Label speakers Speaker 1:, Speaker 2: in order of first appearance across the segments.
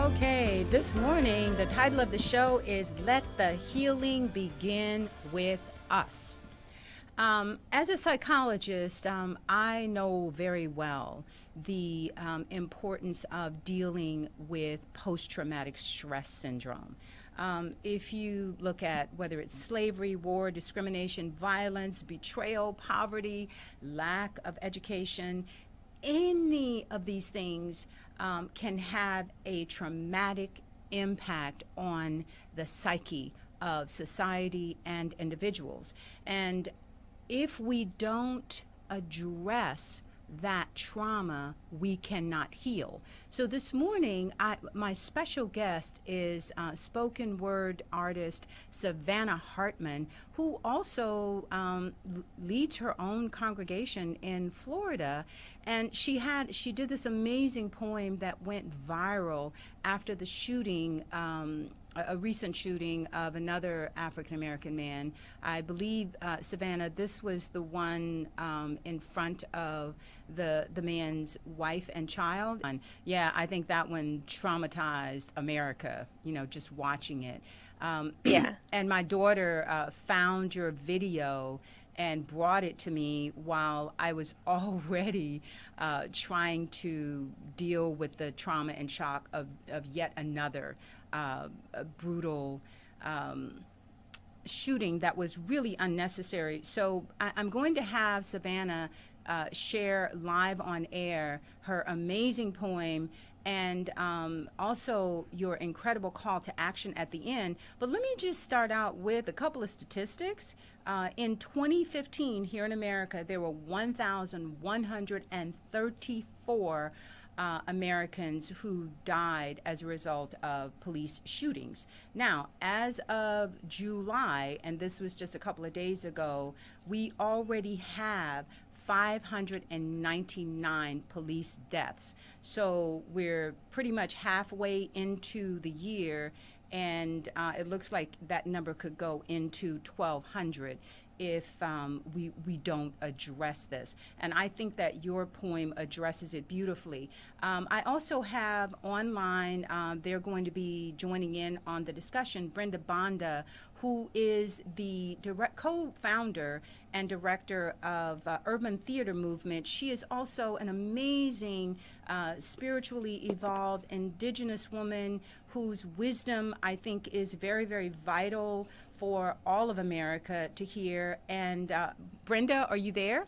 Speaker 1: Okay, this morning, the title of the show is Let the Healing Begin with Us. As a psychologist, I know very well the importance of dealing with post-traumatic stress syndrome. If you look at whether it's slavery, war, discrimination, violence, betrayal, poverty, lack of education, any of these things can have a traumatic impact on the psyche of society and individuals. And if we don't address that trauma, we cannot heal. So this morning, my special guest is spoken word artist Savanna Hartman, who also leads her own congregation in Florida. And she did this amazing poem that went viral after the shooting, a recent shooting of another African-American man. I believe, Savanna, this was the one in front of the man's wife and child. And yeah, I think that one traumatized America, just watching it.
Speaker 2: Yeah.
Speaker 1: And my daughter found your video and brought it to me while I was already trying to deal with the trauma and shock of yet another brutal shooting that was really unnecessary. So I'm going to have Savanna share live on air her amazing poem and also your incredible call to action at the end. But let me just start out with a couple of statistics. In 2015, here in America, there were 1,134 Americans who died as a result of police shootings. Now, as of July, and this was just a couple of days ago, we already have 599 police deaths. So we're pretty much halfway into the year, and it looks like that number could go into 1,200 if we don't address this. And I think that your poem addresses it beautifully. I also have online, they're going to be joining in on the discussion, Brenda Banda, who is the co-founder and director of Urban Theater Movement. She is also an amazing, spiritually evolved indigenous woman whose wisdom I think is very, very vital for all of America to hear. And Brenda, are you there?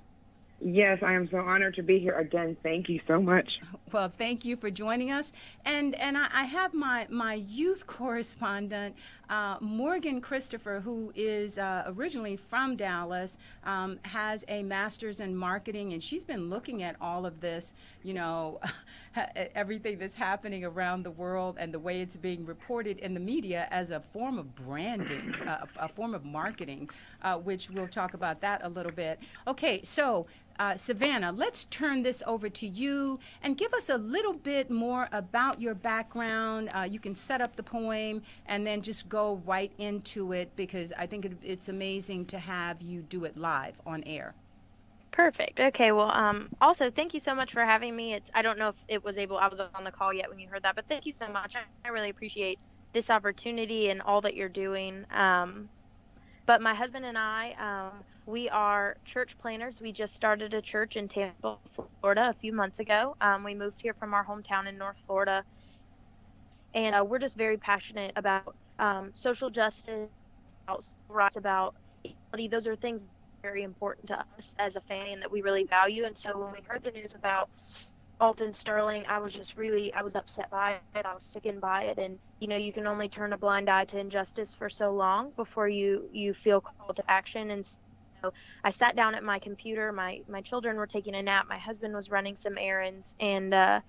Speaker 3: Yes, I am so honored to be here again. Thank you so much.
Speaker 1: Well, thank you for joining us. And I have my youth correspondent, Morgan Christopher, who is originally from Dallas, has a master's in marketing, and she's been looking at all of this, everything that's happening around the world and the way it's being reported in the media as a form of branding, a form of marketing, which we'll talk about that a little bit. Okay, so Savanna, let's turn this over to you and give us a little bit more about your background. You can set up the poem and then just go right into it, because I think it's amazing to have you do it live on air.
Speaker 2: Perfect. Okay. Well, also, thank you so much for having me. I don't know if I was on the call yet when you heard that, but thank you so much. I really appreciate this opportunity and all that you're doing. But my husband and I, we are church planners. We just started a church in Tampa, Florida a few months ago. We moved here from our hometown in North Florida. And we're just very passionate about social justice, about civil rights, about equality. Those are things very important to us as a family and that we really value. And so when we heard the news about Alton Sterling, I was upset by it. I was sickened by it. And, you can only turn a blind eye to injustice for so long before you feel called to action. And so I sat down at my computer. My children were taking a nap. My husband was running some errands. And I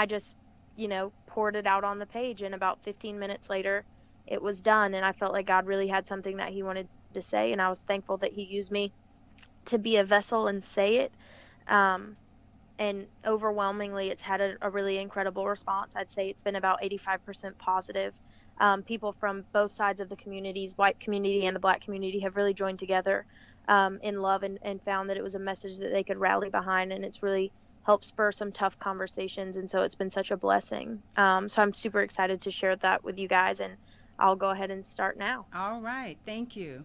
Speaker 2: just, poured it out on the page. And about 15 minutes later, it was done. And I felt like God really had something that he wanted to say. And I was thankful that he used me to be a vessel and say it. And overwhelmingly, it's had a really incredible response. I'd say it's been about 85% positive. People from both sides of the communities, white community and the black community, have really joined together in love and found that it was a message that they could rally behind. And it's really help spur some tough conversations. And so it's been such a blessing. So I'm super excited to share that with you guys, and I'll go ahead and start now.
Speaker 1: All right. Thank you.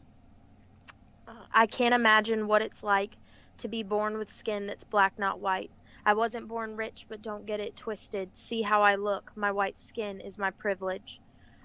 Speaker 2: I can't imagine what it's like to be born with skin that's black, not white. I wasn't born rich, but don't get it twisted. See how I look. My white skin is my privilege.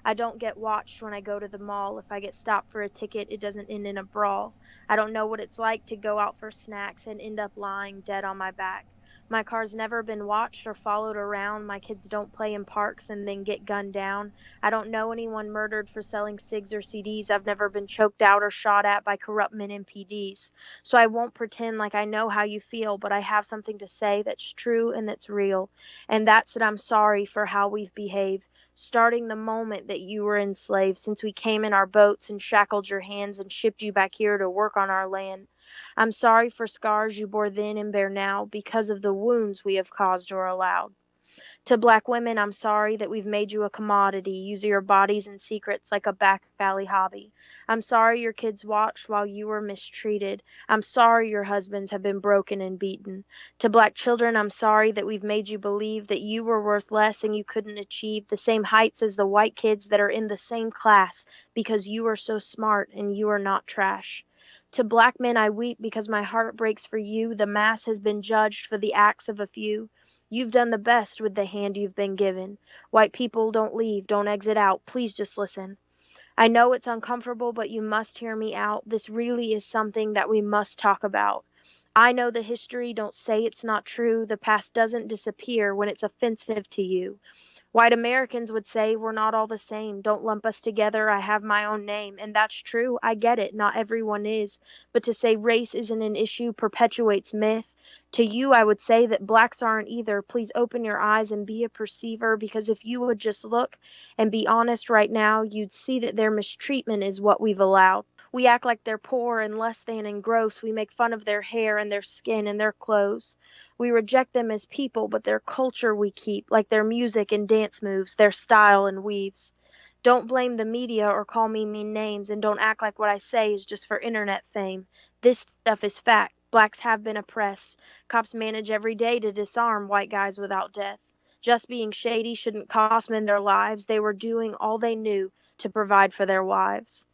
Speaker 2: I don't get watched when I go to the mall. If I get stopped for a ticket, it doesn't end in a brawl. I don't know what it's like to go out for snacks and end up lying dead on my back. My car's never been watched or followed around. My kids don't play in parks and then get gunned down. I don't know anyone murdered for selling cigs or CDs. I've never been choked out or shot at by corrupt men in PDs. So I won't pretend like I know how you feel, but I have something to say that's true and that's real. And that's that I'm sorry for how we've behaved, starting the moment that you were enslaved, since we came in our boats and shackled your hands and shipped you back here to work on our land. I'm sorry for scars you bore then and bear now because of the wounds we have caused or allowed. To black women, I'm sorry that we've made you a commodity, use your bodies and secrets like a back alley hobby. I'm sorry your kids watched while you were mistreated. I'm sorry your husbands have been broken and beaten. To black children, I'm sorry that we've made you believe that you were worth less and you couldn't achieve the same heights as the white kids that are in the same class because you are so smart and you are not trash. To black men, I weep because my heart breaks for you. The mass has been judged for the acts of a few. You've done the best with the hand you've been given. White people, don't leave, don't exit out. Please just listen. I know it's uncomfortable, but you must hear me out. This really is something that we must talk about. I know the history, don't say it's not true. The past doesn't disappear when it's offensive to you. White Americans would say we're not all the same. Don't lump us together. I have my own name. And that's true. I get it. Not everyone is. But to say race isn't an issue perpetuates myth. To you, I would say that blacks aren't either. Please open your eyes and be a perceiver, because if you would just look and be honest right now, you'd see that their mistreatment is what we've allowed. We act like they're poor and less than and gross. We make fun of their hair and their skin and their clothes. We reject them as people, but their culture we keep, like their music and dance moves, their style and weaves. Don't blame the media or call me mean names, and don't act like what I say is just for internet fame. This stuff is fact. Blacks have been oppressed. Cops manage every day to disarm white guys without death. Just being shady shouldn't cost men their lives. They were doing all they knew to provide for their wives.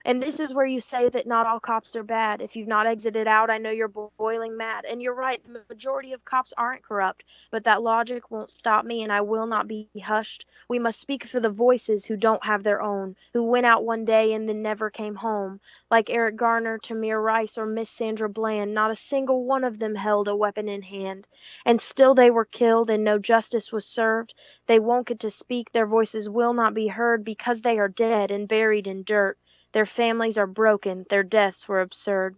Speaker 2: And this is where you say that not all cops are bad. If you've not exited out, I know you're boiling mad. And you're right, the majority of cops aren't corrupt. But that logic won't stop me, and I will not be hushed. We must speak for the voices who don't have their own, who went out one day and then never came home. Like Eric Garner, Tamir Rice, or Miss Sandra Bland, not a single one of them held a weapon in hand. And still they were killed, and no justice was served. They won't get to speak, their voices will not be heard, because they are dead and buried in dirt. Their families are broken, their deaths were absurd.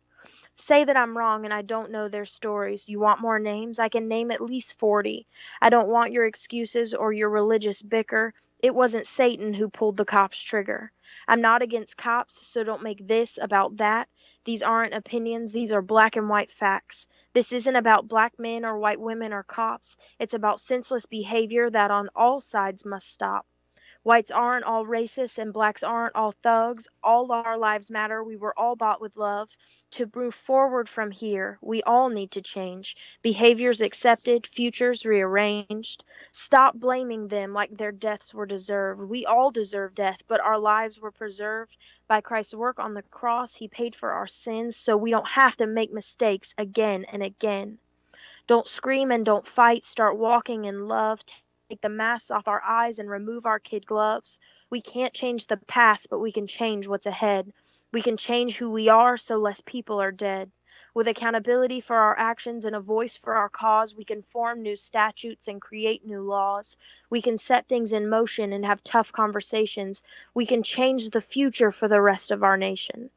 Speaker 2: Say that I'm wrong and I don't know their stories. You want more names? I can name at least 40. I don't want your excuses or your religious bicker. It wasn't Satan who pulled the cops' trigger. I'm not against cops, so don't make this about that. These aren't opinions, these are black and white facts. This isn't about black men or white women or cops. It's about senseless behavior that on all sides must stop. Whites aren't all racist and blacks aren't all thugs. All our lives matter. We were all bought with love. To move forward from here, we all need to change. Behaviors accepted, futures rearranged. Stop blaming them like their deaths were deserved. We all deserve death, but our lives were preserved. By Christ's work on the cross, he paid for our sins so we don't have to make mistakes again and again. Don't scream and don't fight. Start walking in love. Take the masks off our eyes and remove our kid gloves. We can't change the past, but we can change what's ahead. We can change who we are so less people are dead. With accountability for our actions and a voice for our cause, we can form new statutes and create new laws. We can set things in motion and have tough conversations. We can change the future for the rest of our nation.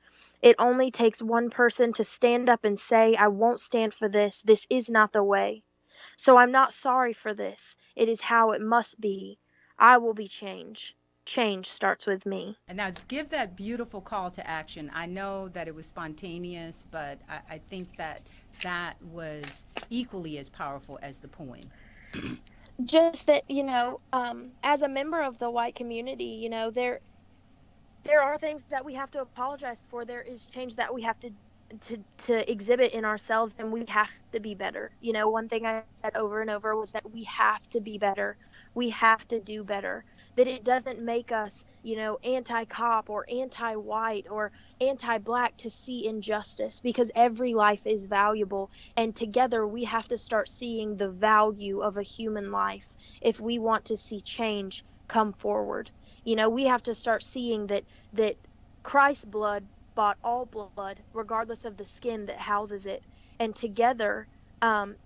Speaker 2: It only takes one person to stand up and say, I won't stand for this. This is not the way. So I'm not sorry for this. It is how it must be. I will be changed. Change starts with me.
Speaker 1: And now give that beautiful call to action. I know that it was spontaneous, but I think that that was equally as powerful as the poem.
Speaker 2: Just that, as a member of the white community, there are things that we have to apologize for. There is change that we have to to exhibit in ourselves, then we have to be better. You know, one thing I said over and over was that we have to be better. We have to do better. That it doesn't make us, you know, anti-cop or anti-white or anti-black to see injustice, because every life is valuable, and together we have to start seeing the value of a human life if we want to see change come forward. You know, we have to start seeing that Christ's blood bought all blood, regardless of the skin that houses it. And together,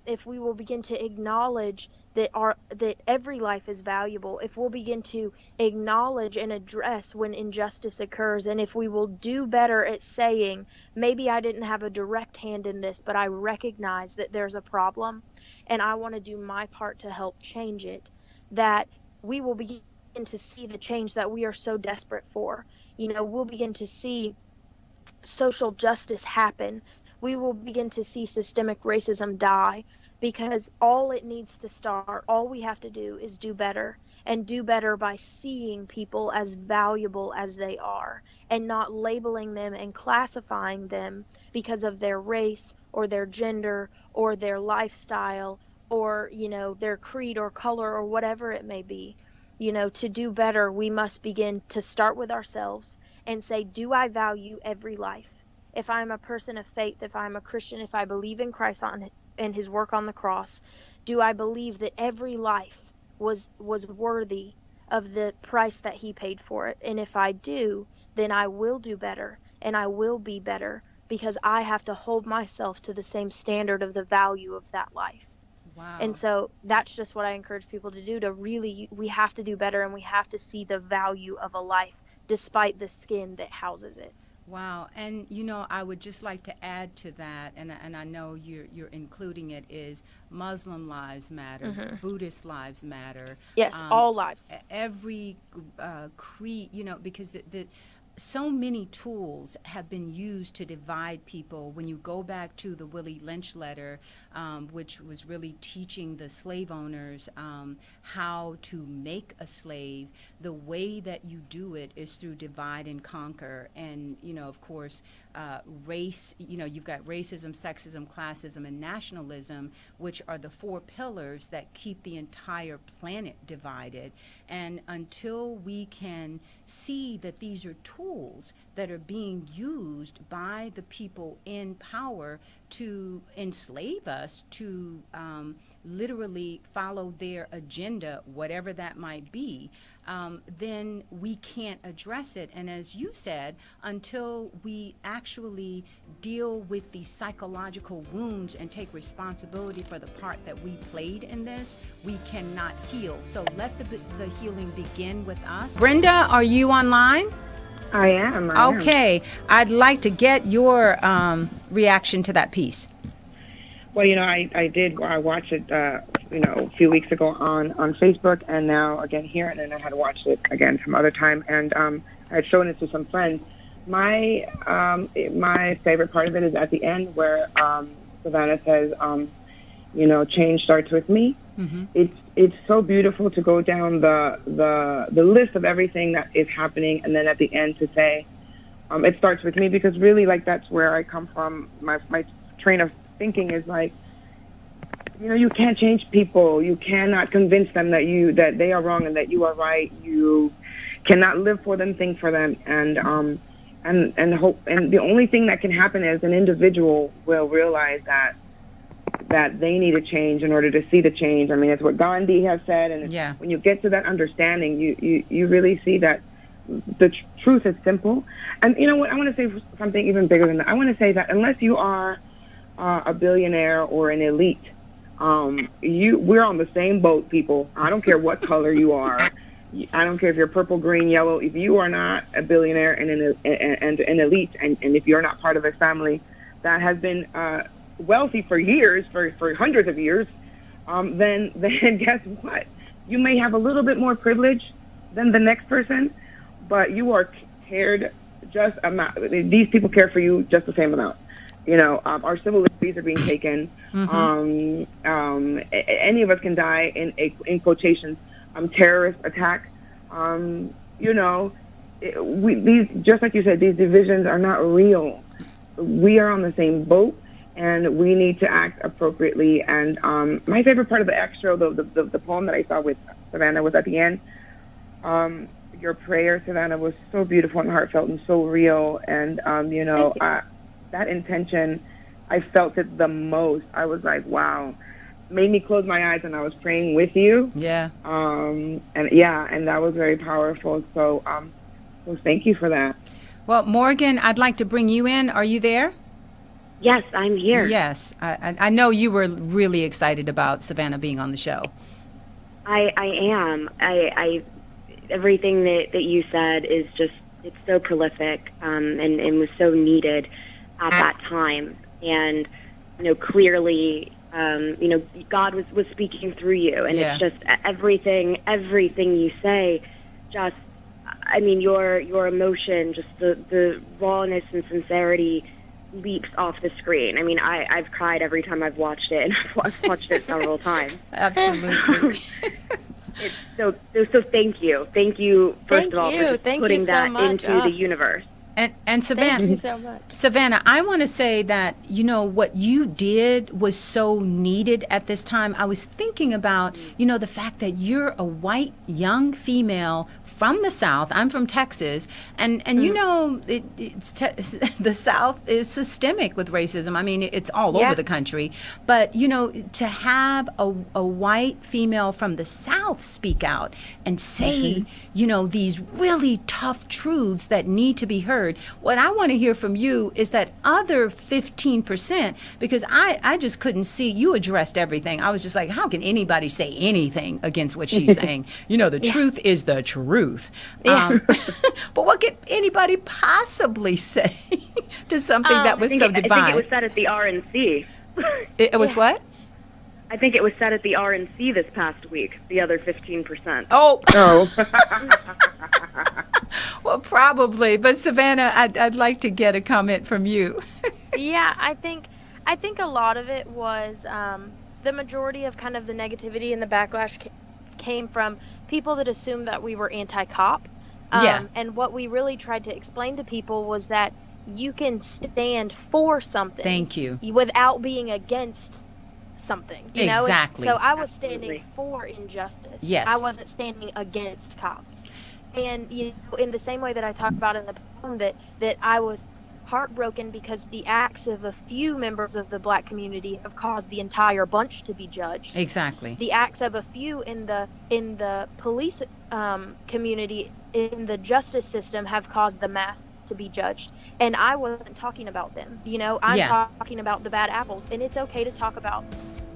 Speaker 2: if we will begin to acknowledge that every life is valuable, if we'll begin to acknowledge and address when injustice occurs, and if we will do better at saying, maybe I didn't have a direct hand in this, but I recognize that there's a problem, and I want to do my part to help change it, that we will begin to see the change that we are so desperate for. You know, we'll begin to see social justice happen. We will begin to see systemic racism die, because all it needs to start, all we have to do is do better, and do better by seeing people as valuable as they are, and not labeling them and classifying them because of their race or their gender or their lifestyle or, you know, their creed or color or whatever it may be. You know, to do better, we must begin to start with ourselves and say, do I value every life? If I'm a person of faith, if I'm a Christian, if I believe in Christ and his work on the cross, do I believe that every life was worthy of the price that he paid for it? And if I do, then I will do better, and I will be better, because I have to hold myself to the same standard of the value of that life.
Speaker 1: Wow.
Speaker 2: And so that's just what I encourage people to do, to really, we have to do better, and we have to see the value of a life despite the skin that houses it.
Speaker 1: Wow. And, you know, I would just like to add to that, and I know you're including it, is Muslim lives matter, Buddhist lives matter.
Speaker 2: Yes, all lives.
Speaker 1: Every creed, you know, because so many tools have been used to divide people. When you go back to the Willie Lynch letter, which was really teaching the slave owners how to make a slave, the way that you do it is through divide and conquer. And, you know, of course, race, you know, you've got racism, sexism, classism, and nationalism, which are the four pillars that keep the entire planet divided. And until we can see that these are tools that are being used by the people in power to enslave us, to literally follow their agenda, whatever that might be, then we can't address it. And as you said, until we actually deal with the psychological wounds and take responsibility for the part that we played in this, we cannot heal. So let the healing begin with us. Brenda, are you online?
Speaker 3: I am.
Speaker 1: Okay. I'd like to get your reaction to that piece.
Speaker 3: Well, you know, I watched it, you know, a few weeks ago on Facebook, and now again here, and then I had watched it again some other time, and I had shown it to some friends. My favorite part of it is at the end where Savanna says, you know, change starts with me. Mm-hmm. It's so beautiful to go down the list of everything that is happening, and then at the end to say, it starts with me, because really, like, that's where I come from. My train of thinking is like, you know, you can't change people. You cannot convince them that they are wrong and that you are right. You cannot live for them, think for them, and hope. And the only thing that can happen is an individual will realize that they need a change in order to see the change. I mean, it's what Gandhi has said, and when you get to that understanding, you really see that the truth is simple. And you know what? I want to say something even bigger than that. I want to say that unless you are a billionaire or an elite, we're on the same boat, people. I don't care what color you are. I don't care if you're purple, green, yellow. If you are not a billionaire and an elite, and if you're not part of a family that has been wealthy for years, for hundreds of years, then guess what? You may have a little bit more privilege than the next person, but you are cared just amount. These people care for you just the same amount. You know, our civil liberties are being taken. Mm-hmm. Any of us can die in quotations, terrorist attack. You know, these, just like you said, these divisions are not real. we are on the same boat, and we need to act appropriately. And my favorite part of the extra, the poem that I saw with Savanna was at the end. Your prayer, Savanna, was so beautiful and heartfelt and so real. And, that intention, I felt it the most. I was like, wow. Made me close my eyes, and I was praying with you.
Speaker 1: Yeah.
Speaker 3: And that was very powerful. So thank you for that.
Speaker 1: Well, Morgan, I'd like to bring you in. Are you there?
Speaker 4: Yes, I'm here.
Speaker 1: Yes. I know you were really excited about Savanna being on the show.
Speaker 4: I am. I everything that you said is just, it's so prolific, and was so needed at that time. And, clearly, God was speaking through you, and it's just everything you say, just, your emotion, just the rawness and sincerity leaps off the screen. I've cried every time I've watched it, and I've watched it several times.
Speaker 1: Absolutely.
Speaker 4: So thank you first of all for just putting that into the universe.
Speaker 1: And Savanna,
Speaker 2: thank you so much.
Speaker 1: Savanna, I want to say that, what you did was so needed at this time. I was thinking about, the fact that you're a white young female from the South. I'm from Texas. And the South is systemic with racism. It's all over the country. But, to have a white female from the South speak out and say, these really tough truths that need to be heard. What I want to hear from you is that other 15%, because I just couldn't see. You addressed everything. I was just like, how can anybody say anything against what she's saying? The truth is the truth.
Speaker 4: Yeah.
Speaker 1: But what could anybody possibly say to something that was so divine?
Speaker 4: I think it was said at the RNC.
Speaker 1: It was what?
Speaker 4: I think it was said at the RNC this past week, the other 15%.
Speaker 1: Oh.
Speaker 3: Oh.
Speaker 1: Well, probably. But Savanna, I'd like to get a comment from you.
Speaker 2: Yeah, I think a lot of it was the majority of kind of the negativity and the backlash came from people that assumed that we were anti-cop. And what we really tried to explain to people was that you can stand for something.
Speaker 1: Thank you.
Speaker 2: Without being against something.
Speaker 1: Exactly.
Speaker 2: So I was standing for injustice.
Speaker 1: Yes.
Speaker 2: I wasn't standing against cops. And in the same way that I talked about in the poem, that I was heartbroken because the acts of a few members of the black community have caused the entire bunch to be judged.
Speaker 1: Exactly.
Speaker 2: The acts of a few in the police community, in the justice system, have caused the mass to be judged. And I wasn't talking about them. I'm talking about the bad apples, and it's okay to talk about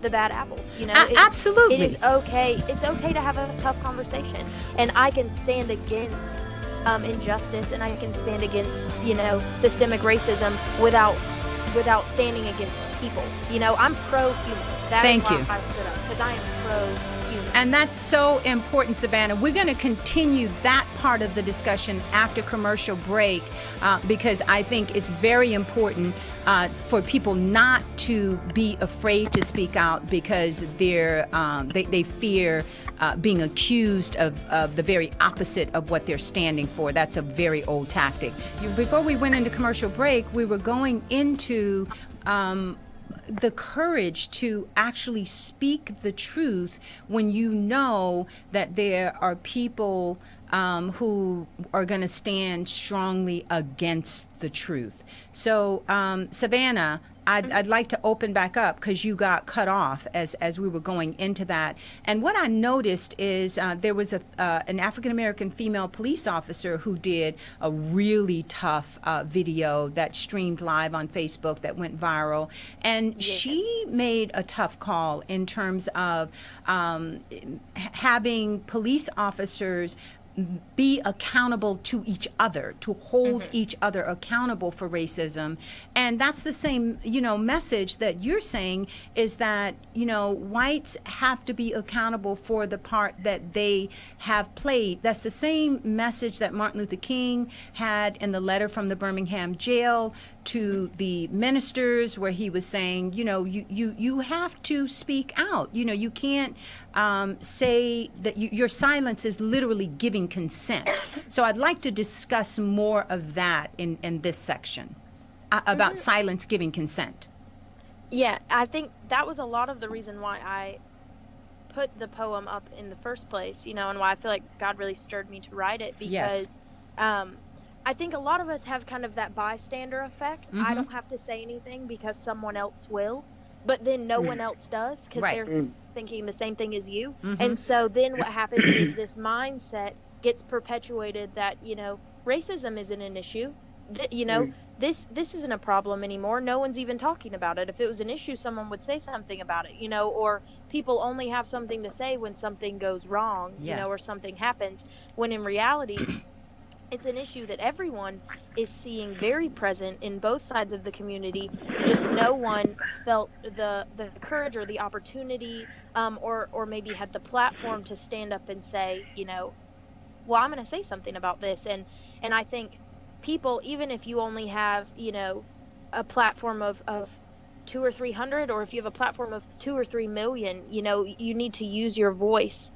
Speaker 2: the bad apples.
Speaker 1: Absolutely.
Speaker 2: It is okay. It's okay to have a tough conversation, and I can stand against injustice, and I can stand against systemic racism without standing against people. I'm pro-human.
Speaker 1: Thank you.
Speaker 2: I stood up because I am pro-human.
Speaker 1: And that's so important, Savanna. We're going to continue that part of the discussion after commercial break because I think it's very important for people not to be afraid to speak out because they fear being accused of the very opposite of what they're standing for. That's a very old tactic. Before we went into commercial break, we were going into the courage to actually speak the truth when you know that there are people who are going to stand strongly against the truth. So, Savanna, I'd like to open back up because you got cut off as we were going into that. And what I noticed is there was an African-American female police officer who did a really tough video that streamed live on Facebook that went viral. And she made a tough call in terms of having police officers be accountable to each other, to hold each other accountable for racism. And that's the same, message that you're saying is that, whites have to be accountable for the part that they have played. That's the same message that Martin Luther King had in the letter from the Birmingham jail to the ministers where he was saying, you have to speak out. You can't say that your silence is literally giving consent. So I'd like to discuss more of that in this section. about silence giving consent.
Speaker 2: Yeah, I think that was a lot of the reason why I put the poem up in the first place, and why I feel like God really stirred me to write it, because I think a lot of us have kind of that bystander effect. I don't have to say anything because someone else will, but then no one else does because they're thinking the same thing as you. And so then what happens is this mindset gets perpetuated that, racism isn't an issue. This isn't a problem anymore. No one's even talking about it. If it was an issue, someone would say something about it, or people only have something to say when something goes wrong, or something happens, when in reality, it's an issue that everyone is seeing very present in both sides of the community. Just no one felt the courage or the opportunity, or maybe had the platform to stand up and say, well, I'm going to say something about this. And I think people, even if you only have, a platform of 200 or 300, or if you have a platform of 2 or 3 million, you need to use your voice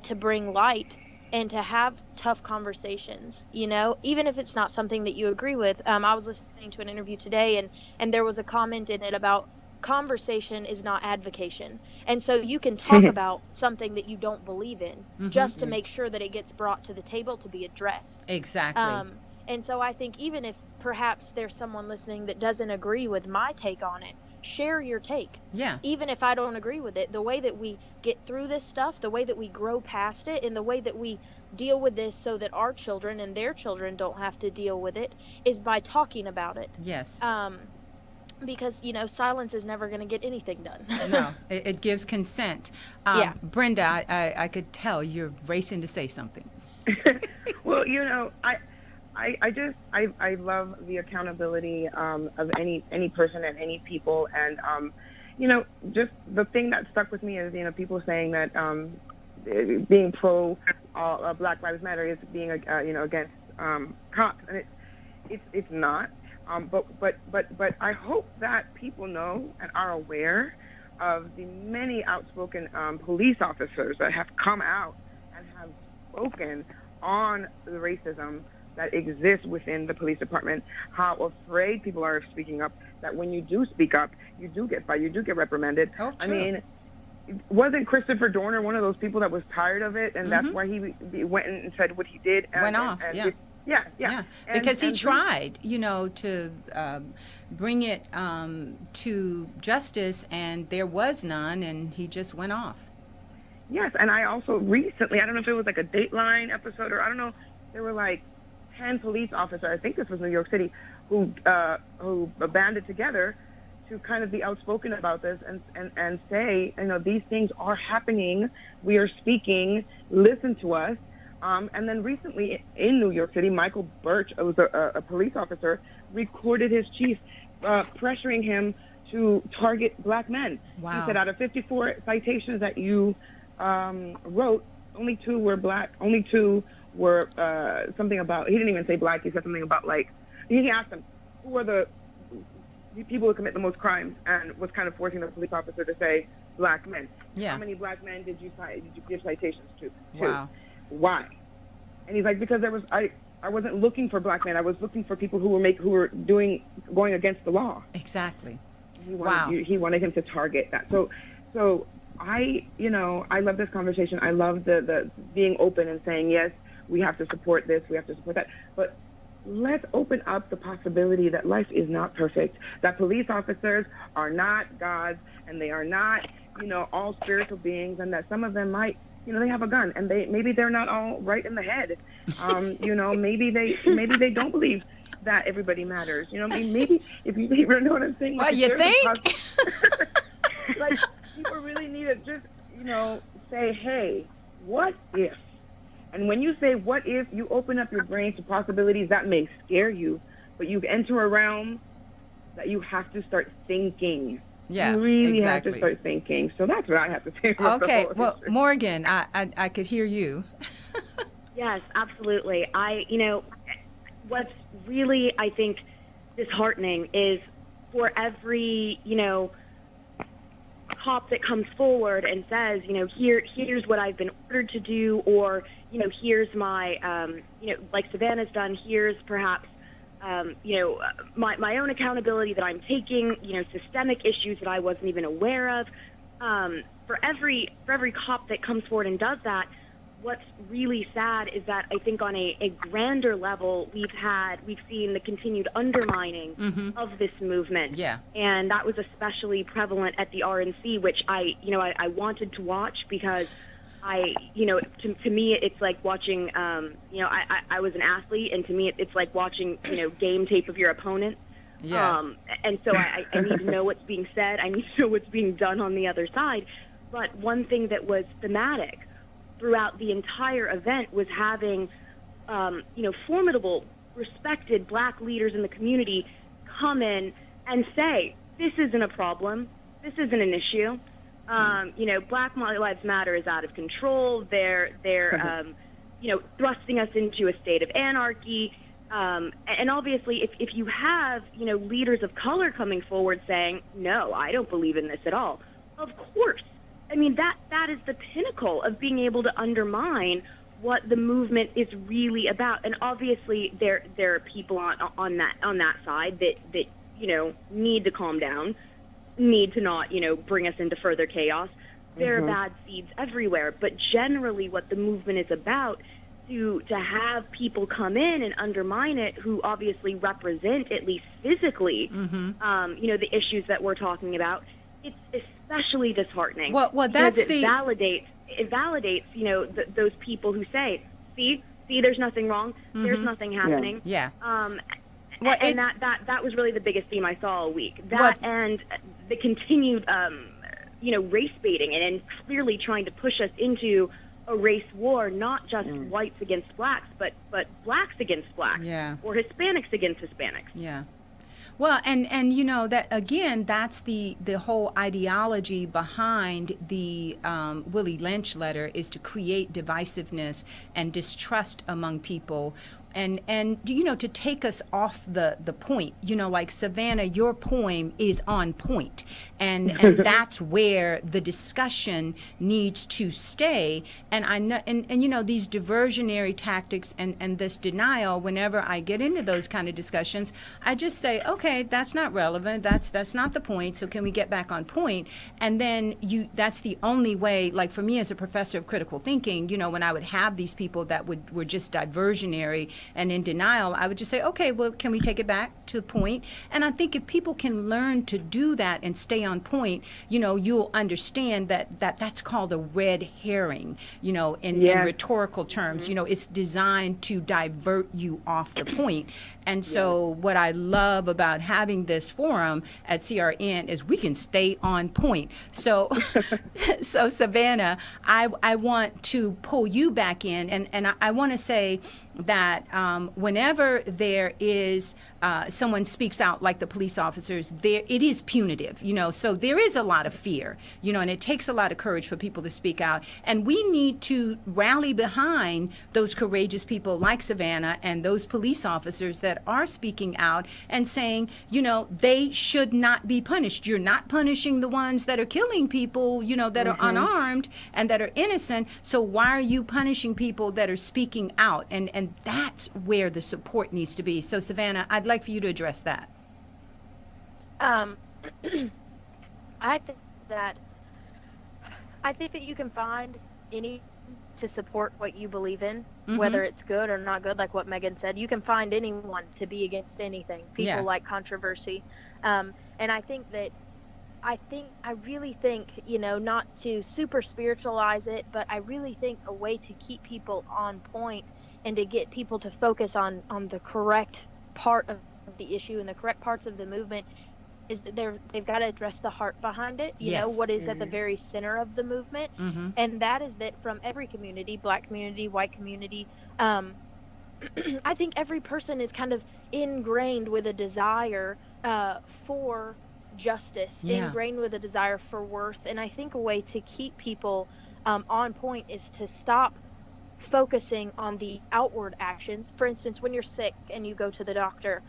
Speaker 2: to bring light and to have tough conversations, even if it's not something that you agree with. I was listening to an interview today, and there was a comment in it about conversation is not advocation. And so you can talk about something that you don't believe in just to make sure that it gets brought to the table to be addressed.
Speaker 1: Exactly.
Speaker 2: And so I think even if perhaps there's someone listening that doesn't agree with my take on it, share your take.
Speaker 1: Yeah.
Speaker 2: Even if I don't agree with it, the way that we get through this stuff, the way that we grow past it, and the way that we deal with this so that our children and their children don't have to deal with it is by talking about it.
Speaker 1: Yes.
Speaker 2: Because, silence is never going to get anything done.
Speaker 1: No, it gives consent. Brenda, I could tell you're racing to say something.
Speaker 3: Well, I love the accountability of any person and any people, and just the thing that stuck with me is people saying that being pro Black Lives Matter is being against cops, and it's not. But I hope that people know and are aware of the many outspoken police officers that have come out and have spoken on the racism that exists within the police department, how afraid people are of speaking up, that when you do speak up, you do get fired, you do get reprimanded.
Speaker 1: Oh, true.
Speaker 3: I mean, wasn't Christopher Dorner one of those people that was tired of it, and that's why he went and said what he did? And,
Speaker 1: went off,
Speaker 3: yeah.
Speaker 1: Because he tried, to bring it to justice, and there was none, and he just went off.
Speaker 3: Yes, and I also recently, I don't know if it was like a Dateline episode, or I don't know, there were like 10 police officers, I think this was New York City, who banded together to kind of be outspoken about this and say, these things are happening, we are speaking, listen to us. And then recently in New York City, Michael Birch, who was a police officer, recorded his chief pressuring him to target Black men.
Speaker 1: Wow.
Speaker 3: He said, out of 54 citations that you wrote, only 2 were Black, only 2 were something about, he didn't even say Black, he said something about, he asked them, who are the people who commit the most crimes, and was kind of forcing the police officer to say Black men.
Speaker 1: Yeah.
Speaker 3: How many Black men did you give citations to? 2.
Speaker 1: Wow.
Speaker 3: Why? And he's like, because I wasn't looking for Black men, I was looking for people who were going against the law.
Speaker 1: Exactly.
Speaker 3: He wanted him to target that. So I love this conversation. I love the being open and saying, yes, we have to support this, we have to support that. But let's open up the possibility that life is not perfect, that police officers are not gods, and they are not, all spiritual beings, and that some of them might, they have a gun, and maybe they're not all right in the head. Maybe they don't believe that everybody matters. Maybe if you know what I'm saying.
Speaker 1: Well, you think?
Speaker 3: People really need to just, say, hey, what if? And when you say what if, you open up your brain to possibilities that may scare you, but you enter a realm that you have to start thinking.
Speaker 1: Yeah,
Speaker 3: you really
Speaker 1: exactly.
Speaker 3: have to start thinking. So that's what I have to say.
Speaker 1: Okay, well, Morgan, I could hear you.
Speaker 4: Yes, absolutely. What's really, I think, disheartening is for every, cop that comes forward and says, here's what I've been ordered to do, or, here's my, like Savannah's done, here's perhaps my own accountability that I'm taking, systemic issues that I wasn't even aware of. For every cop that comes forward and does that, what's really sad is that I think on a grander level, we've seen the continued undermining of this movement.
Speaker 1: Yeah.
Speaker 4: And that was especially prevalent at the RNC, which I wanted to watch because to me, it's like watching, I was an athlete, and to me, it's like watching, game tape of your opponent.
Speaker 1: Yeah.
Speaker 4: And so I need to know what's being said. I need to know what's being done on the other side. But one thing that was thematic throughout the entire event was having, formidable, respected Black leaders in the community come in and say, this isn't a problem. This isn't an issue. Black Lives Matter is out of control. They're thrusting us into a state of anarchy. And obviously, if you have, leaders of color coming forward saying, no, I don't believe in this at all, of course. I mean, that is the pinnacle of being able to undermine what the movement is really about. And obviously, there are people on that side that need to calm down, need to not, bring us into further chaos. There are bad seeds everywhere. But generally, what the movement is about, to have people come in and undermine it who obviously represent, at least physically, the issues that we're talking about, it's especially disheartening.
Speaker 1: Well, that's
Speaker 4: it validates, those people who say, see, there's nothing wrong, there's nothing happening.
Speaker 1: Yeah.
Speaker 4: And that was really the biggest theme I saw all week. And the continued, race baiting and clearly trying to push us into a race war, not just whites against blacks, but blacks against blacks, or Hispanics against Hispanics.
Speaker 1: Yeah. Well, and that again, that's the whole ideology behind the Willie Lynch letter, is to create divisiveness and distrust among people. And to take us off the point, like Savanna, your poem is on point, and that's where the discussion needs to stay. And I know, and these diversionary tactics and this denial, whenever I get into those kind of discussions, I just say, okay, that's not relevant. That's not the point. So can we get back on point? And then that's the only way. Like for me as a professor of critical thinking, when I would have these people that were just diversionary and in denial, I would just say, okay, well, can we take it back to the point? And I think if people can learn to do that and stay on point, you'll understand that's called a red herring, in rhetorical terms. It's designed to divert you off the point. And so what I love about having this forum at CRN is we can stay on point. So, so Savanna, I want to pull you back in, and I want to say that whenever there is someone speaks out like the police officers, it is punitive, so there is a lot of fear, and it takes a lot of courage for people to speak out. And we need to rally behind those courageous people like Savanna and those police officers that are speaking out and saying, they should not be punished. You're not punishing the ones that are killing people, that are unarmed and that are innocent. So why are you punishing people that are speaking out? And that's where the support needs to be. So Savanna, I'd like for you to address that.
Speaker 2: I think that you can find any to support what you believe in, whether it's good or not good, like what Megan said. You can find anyone to be against anything. People like controversy. And I really think, not to super spiritualize it, but I really think a way to keep people on point and to get people to focus on the correct part of the issue and the correct parts of the movement is that they've got to address the heart behind it, what is at the very center of the movement. And that is that from every community, Black community, white community, I think every person is kind of ingrained with a desire for justice, ingrained with a desire for worth. And I think a way to keep people on point is to stop focusing on the outward actions. For instance, when you're sick and you go to the doctor,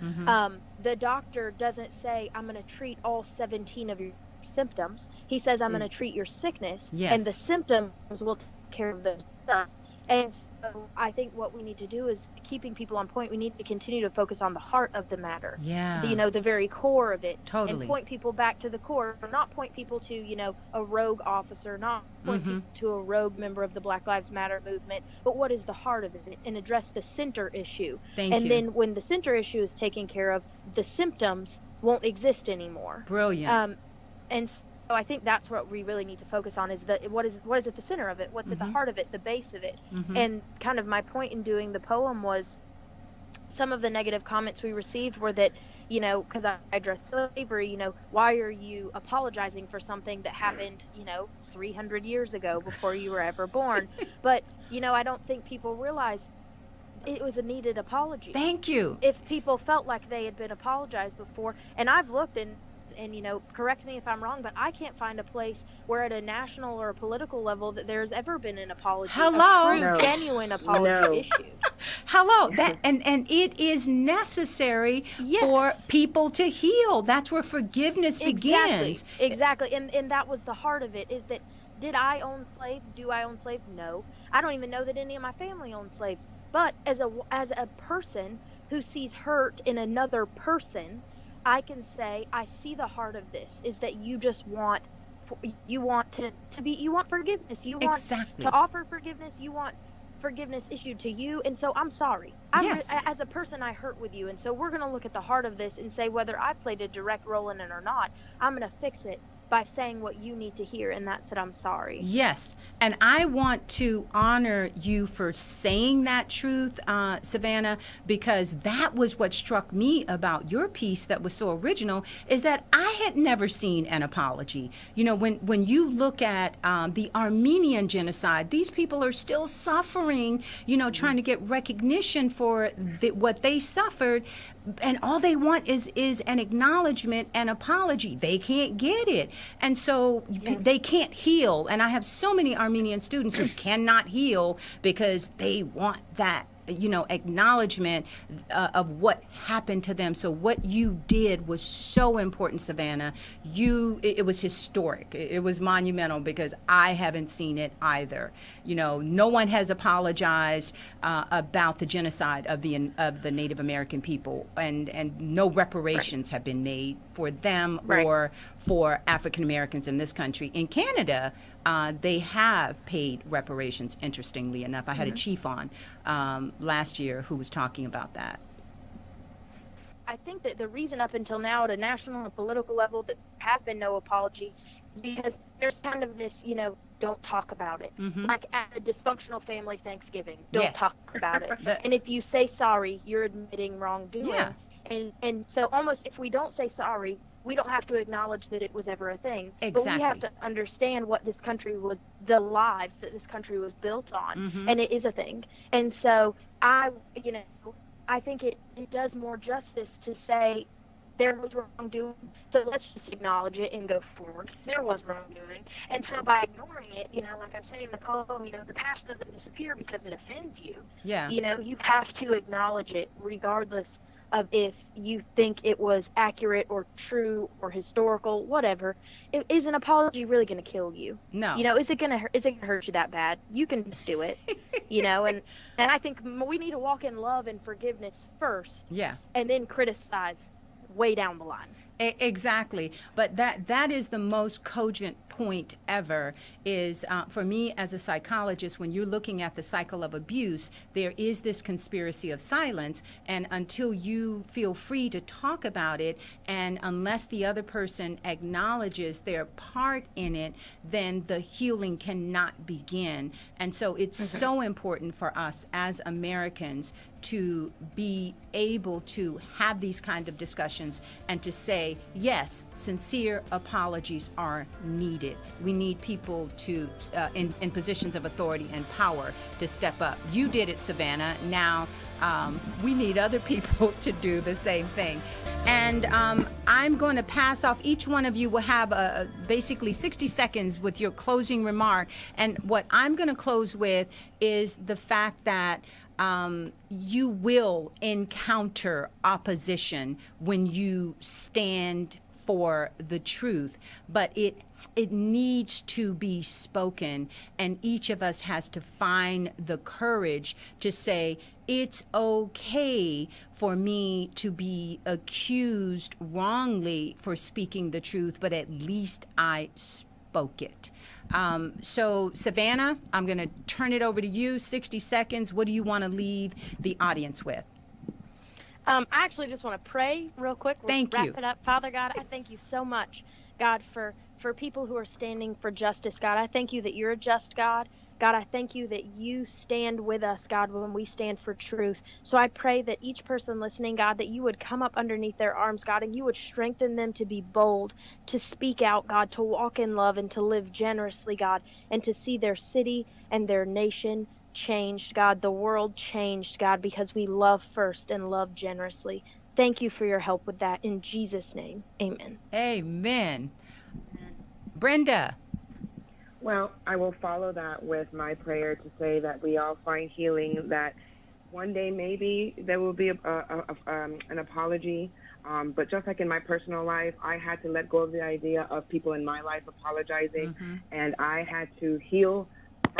Speaker 2: the doctor doesn't say, I'm going to treat all 17 of your symptoms. He says, I'm going to treat your sickness, and the symptoms will take care of themselves. And so I think what we need to do is keeping people on point. We need to continue to focus on the heart of the matter.
Speaker 1: Yeah.
Speaker 2: The very core of it.
Speaker 1: Totally.
Speaker 2: And point people back to the core, not point people to, a rogue officer, not point people to a rogue member of the Black Lives Matter movement, but what is the heart of it, and address the center issue.
Speaker 1: And
Speaker 2: then when the center issue is taken care of, the symptoms won't exist anymore.
Speaker 1: Brilliant.
Speaker 2: And so I think that's what we really need to focus on, is what is at the center of it, what's at the heart of it, the base of it. And kind of my point in doing the poem was, some of the negative comments we received were that, because I addressed slavery, why are you apologizing for something that happened, 300 years ago before you were ever born? But, I don't think people realize it was a needed apology.
Speaker 1: Thank you.
Speaker 2: If people felt like they had been apologized before, and I've looked and correct me if I'm wrong, but I can't find a place where at a national or a political level that there's ever been an apology,
Speaker 1: Hello.
Speaker 2: a true, genuine apology issued.
Speaker 1: Hello. And it is necessary for people to heal. That's where forgiveness begins.
Speaker 2: Exactly. And that was the heart of it, is that, did I own slaves? Do I own slaves? No. I don't even know that any of my family owned slaves. But as a person who sees hurt in another person, I can say, I see the heart of this, is that you just want, you want forgiveness. You want to offer forgiveness. You want forgiveness issued to you. And so I'm sorry. As a person, I hurt with you. And so we're going to look at the heart of this and say, whether I played a direct role in it or not, I'm going to fix it by saying what you need to hear, and that's that I'm sorry.
Speaker 1: Yes, and I want to honor you for saying that truth, Savanna, because that was what struck me about your piece that was so original, is that I had never seen an apology. When you look at the Armenian genocide, these people are still suffering, trying to get recognition for what they suffered, and all they want is an acknowledgement and apology. They can't get it. And so they can't heal. And I have so many Armenian students who cannot heal because they want that, acknowledgement of what happened to them. So what you did was so important, Savanna. It was historic. It was monumental, because I haven't seen it either. No one has apologized about the genocide of the Native American people, and no reparations have been made for them or for African Americans in this country. In Canada, they have paid reparations, interestingly enough. I had a chief on last year who was talking about that.
Speaker 2: I think that the reason up until now at a national and political level that there has been no apology is because there's kind of this, don't talk about it. Like at a dysfunctional family Thanksgiving, don't talk about it. And if you say sorry, you're admitting wrongdoing. Yeah. And so almost if we don't say sorry, we don't have to acknowledge that it was ever a thing. Exactly. But we have to understand what this country was, the lives that this country was built on, and it is a thing. And so I think it does more justice to say there was wrongdoing, so let's just acknowledge it and go forward. There was wrongdoing. And so by ignoring it, like I say in the poem, the past doesn't disappear because it offends you. Yeah. You have to acknowledge it regardless of if you think it was accurate or true or historical, whatever. Is an apology really going to kill you? No. Is it going to hurt you that bad? You can just do it. And I think we need to walk in love and forgiveness first. Yeah. And then criticize way down the line.
Speaker 1: Exactly. But that is the most cogent point ever, is for me as a psychologist, when you're looking at the cycle of abuse, there is this conspiracy of silence, and until you feel free to talk about it, and unless the other person acknowledges their part in it, then the healing cannot begin. And so it's so important for us as Americans to be able to have these kind of discussions and to say, yes, sincere apologies are needed. We need people to, in positions of authority and power, to step up. You did it, Savanna. Now we need other people to do the same thing. And I'm going to pass off. Each one of you will have basically 60 seconds with your closing remark. And what I'm going to close with is the fact that you will encounter opposition when you stand for the truth, but it it needs to be spoken, and each of us has to find the courage to say, it's okay for me to be accused wrongly for speaking the truth, but at least I spoke it. So, Savanna, I'm going to turn it over to you. 60 seconds. What do you want to leave the audience with?
Speaker 2: I actually just want to pray real quick.
Speaker 1: Thank you.
Speaker 2: Wrap it up. Father God, I thank you so much, God, for people who are standing for justice, God. I thank you that you're a just God. God, I thank you that you stand with us, God, when we stand for truth. So I pray that each person listening, God, that you would come up underneath their arms, God, and you would strengthen them to be bold, to speak out, God, to walk in love and to live generously, God, and to see their city and their nation changed, God, the world changed, God, because we love first and love generously. Thank you for your help with that. In Jesus' name, amen.
Speaker 1: Amen. Brenda.
Speaker 3: Well, I will follow that with my prayer to say that we all find healing, that one day maybe there will be an apology. But just like in my personal life, I had to let go of the idea of people in my life apologizing, and I had to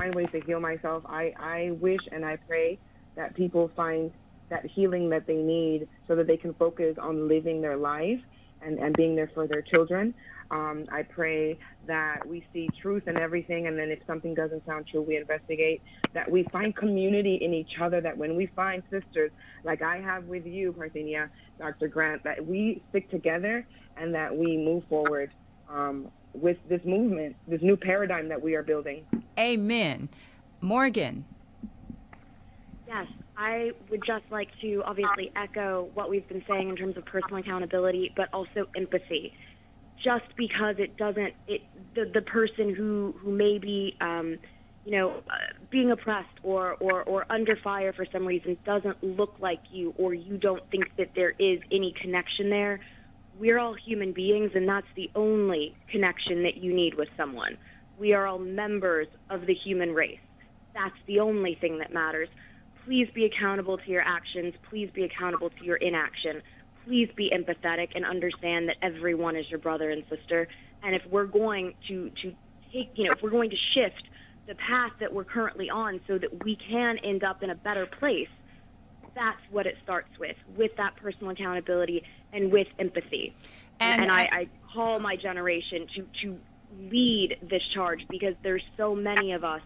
Speaker 3: find ways to heal myself. I wish and I pray that people find that healing that they need so that they can focus on living their life and being there for their children. I pray that we see truth in everything, and then if something doesn't sound true, we investigate, that we find community in each other, that when we find sisters like I have with you, Parthenia, Dr. Grant, that we stick together and that we move forward with this movement, this new paradigm that we are building.
Speaker 1: Amen. Morgan.
Speaker 4: Yes, I would just like to obviously echo what we've been saying in terms of personal accountability, but also empathy. Just because the person who may be, being oppressed or under fire for some reason doesn't look like you, or you don't think that there is any connection there, we're all human beings, and that's the only connection that you need with someone. We are all members of the human race. That's the only thing that matters. Please be accountable to your actions. Please be accountable to your inaction. Please be empathetic and understand that everyone is your brother and sister. And if we're going to shift the path that we're currently on so that we can end up in a better place, that's what it starts with that personal accountability and with empathy. And I call my generation to lead this charge, because there's so many of us,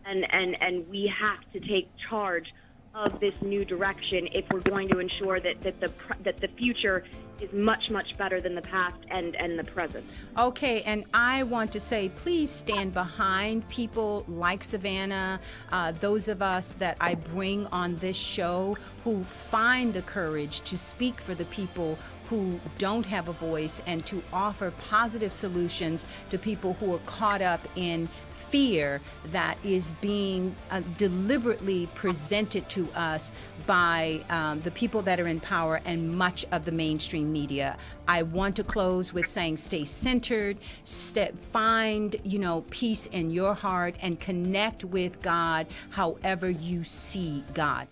Speaker 4: and we have to take charge of this new direction if we're going to ensure that the future is much, much better than the past and the present.
Speaker 1: Okay, and I want to say, please stand behind people like Savanna, those of us that I bring on this show who find the courage to speak for the people who don't have a voice and to offer positive solutions to people who are caught up in fear that is being deliberately presented to us by the people that are in power and much of the mainstream media. I want to close with saying, stay centered, find, peace in your heart, and connect with God however you see God.